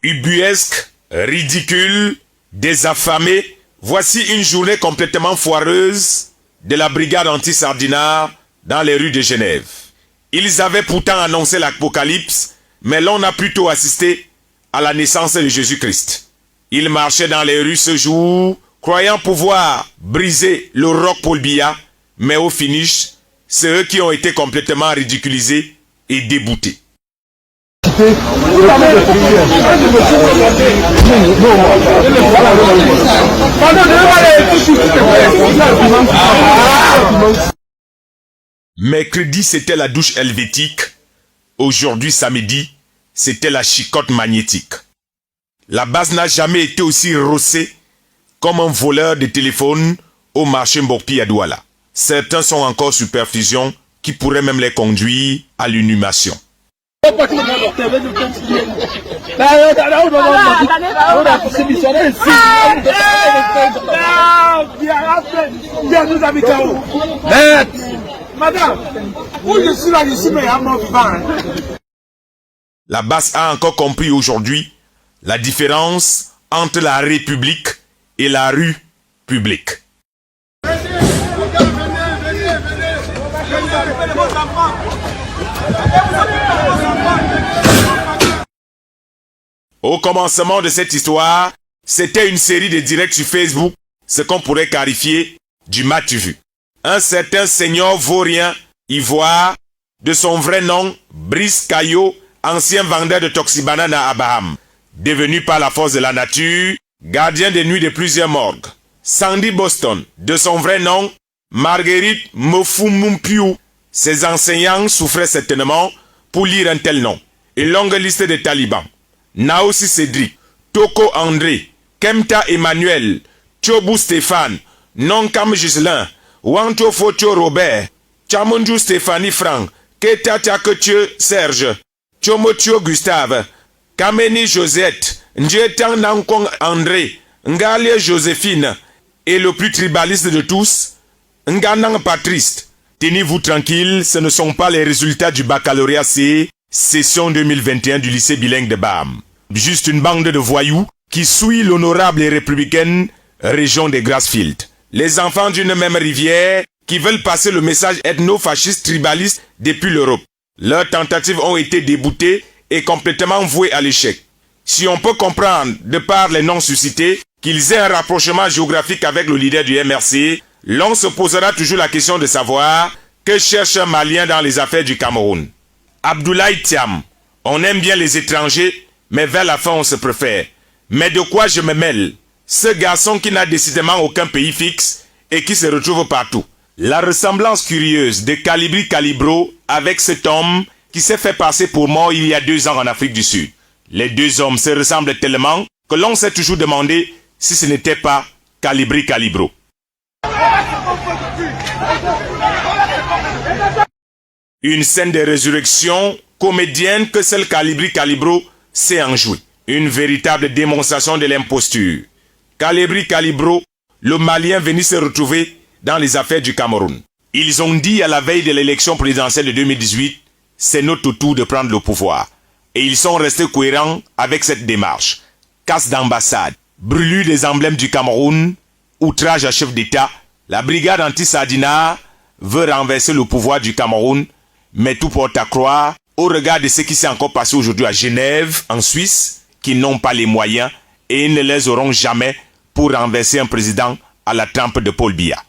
Ubuesque, ridicule, désaffamé, voici une journée complètement foireuse de la brigade anti-Sardinard dans les rues de Genève. Ils avaient pourtant annoncé l'Apocalypse, mais l'on a plutôt assisté à la naissance de Jésus-Christ. Ils marchaient dans les rues ce jour, croyant pouvoir briser le roc Paul Biya, mais au finish, c'est eux qui ont été complètement ridiculisés et déboutés. Mercredi, c'était la douche helvétique. Aujourd'hui, samedi, c'était la chicotte magnétique. La base n'a jamais été aussi rossée comme un voleur de téléphone au marché Mbokpi à Douala. Certains sont encore sous perfusion qui pourraient même les conduire à l'inhumation. La base a encore compris aujourd'hui la différence entre la République et la rue publique. Au commencement de cette histoire, c'était une série de directs sur Facebook, ce qu'on pourrait qualifier du match vu. Un certain seigneur vaurien, ivoire, de son vrai nom, Brice Caillot, ancien vendeur de toxibanane à Abraham, devenu par la force de la nature, gardien de nuit de plusieurs morgues. Sandy Boston, de son vrai nom, Marguerite Mofumumpiu. Ses enseignants souffraient certainement pour lire un tel nom. Une longue liste de talibans. Naosi Cédric, Toko André, Kemta Emmanuel, Chobu Stéphane, Nonkam Gislin, Wanto Focho Robert, Chamunju Stéphanie Franck, Keta Tchaketche Serge, Chomotio Gustave, Kameni Josette, Njetang Nankong André, Ngalie Joséphine, et le plus tribaliste de tous, Nganang Patrice. Tenez-vous tranquille, ce ne sont pas les résultats du baccalauréat C, session 2021 du lycée bilingue de Baham. Juste une bande de voyous qui souillent l'honorable et républicaine région de Grassfield. Les enfants d'une même rivière qui veulent passer le message ethno-fasciste tribaliste depuis l'Europe. Leurs tentatives ont été déboutées et complètement vouées à l'échec. Si on peut comprendre, de par les noms suscités, qu'ils aient un rapprochement géographique avec le leader du MRC, l'on se posera toujours la question de savoir que cherche un Malien dans les affaires du Cameroun. Abdoulaye Thiam, on aime bien les étrangers, mais vers la fin on se préfère. Mais de quoi je me mêle? Ce garçon qui n'a décidément aucun pays fixe et qui se retrouve partout. La ressemblance curieuse de Calibri Calibro avec cet homme qui s'est fait passer pour mort il y a 2 ans en Afrique du Sud. Les deux hommes se ressemblent tellement que l'on s'est toujours demandé si ce n'était pas Calibri Calibro. Une scène de résurrection comédienne que seul Calibri Calibro sait en jouer. Une véritable démonstration de l'imposture. Calibri Calibro, le Malien venu se retrouver dans les affaires du Cameroun. Ils ont dit à la veille de l'élection présidentielle de 2018, c'est notre tour de prendre le pouvoir. Et ils sont restés cohérents avec cette démarche. Casse d'ambassade, brûlure des emblèmes du Cameroun, outrage à chef d'État, la brigade anti-Sardinard veut renverser le pouvoir du Cameroun, mais tout porte à croire, au regard de ce qui s'est encore passé aujourd'hui à Genève, en Suisse, qu'ils n'ont pas les moyens et ils ne les auront jamais pour renverser un président à la trempe de Paul Biya.